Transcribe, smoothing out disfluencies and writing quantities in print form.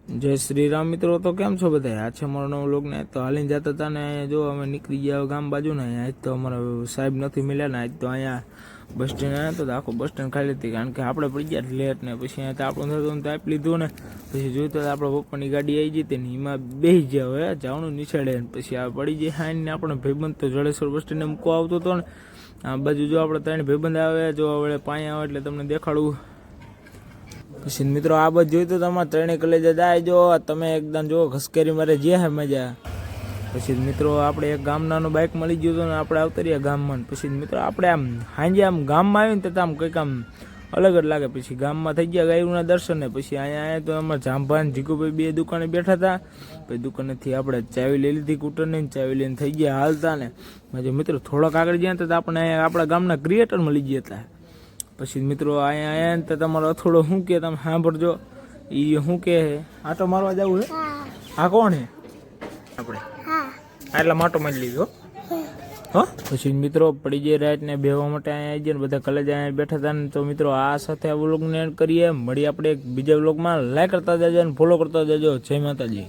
जय श्री राम मित्रों। तो केम छो बधाय? आज छे मारो नवो व्लॉग ने तो हालीने जाता था ने जो अमे निकली गया गाम बाजू ने। आज तो अमरा साहेब नथी मिल्या ने आज तो अहींया बस स्टेन्ड आया तो आखो बस स्टेन्ड खाली हती कारण के आपणे पड़ी गया लेट ने पछी अहींया तो आपणो थतो तो आप लीधो ने पछी जोयुं तो आपणा पप्पानी गाड़ी आई गई ने एमां बेही गया होय जावणुं निछाड़े पछी आ पड़ी गई हाइन ने आपणो भाईबंध तो जड़ेश्वर बस स्टेन्ड मूकवा आवतो तो ने आ बाजू जो आपणे त्रण भाईबंध आवे जो हवे पाणी आवे એટલે તમને દેખાડું। પછી મિત્રો આ બધું જોયું તો તમારે ત્રણે કલેજા જાય જો તમે એકદમ જો ઘસકેરી મારે જે હે મજા। પછી મિત્રો આપણે એક ગામનાનું બાઇક મળી ગયું હતું ને આપણે આવતરીયા ગામમાં। પછી મિત્રો આપણે આમ સાંજે આમ ગામમાં આવીને તો આમ કંઈક આમ અલગ જ લાગે। પછી ગામમાં થઈ ગયા ગાયુના દર્શન ને પછી અહીંયા આવ્યા તો અમારા જાંભાન જીગુભાઈ બે દુકાને બેઠા હતા। પછી દુકાનેથી આપણે ચાવી લઈ લીધી કૂટરની ચાવી લઈને થઈ ગયા હાલતા ને મિત્રો થોડાક આગળ ગયા તો આપણે આપણા ગામના ક્રિએટર મળી ગયા હતા। પછી મિત્રો અહીંયા આયા ને તો તમારો અથોડો શું કે તમે સાંભળજો એ શું કે આટો મારવા જવું હે? આ કોણ હે? આપણે આટલા માટો મારી લીધો હા। પછી મિત્રો પડી જાય રાત ને બેહવા માટે અહીંયા આવી ગયા ને બધા કલેજા અહીંયા બેઠા હતા ને તો મિત્રો આ સાથે આ વ્લોગને એન્ડ કરીએ। મળી આપણે એક બીજા વ્લોગમાં લાઈક કરતા જજો અને ફોલો કરતા જજો। જય માતાજી।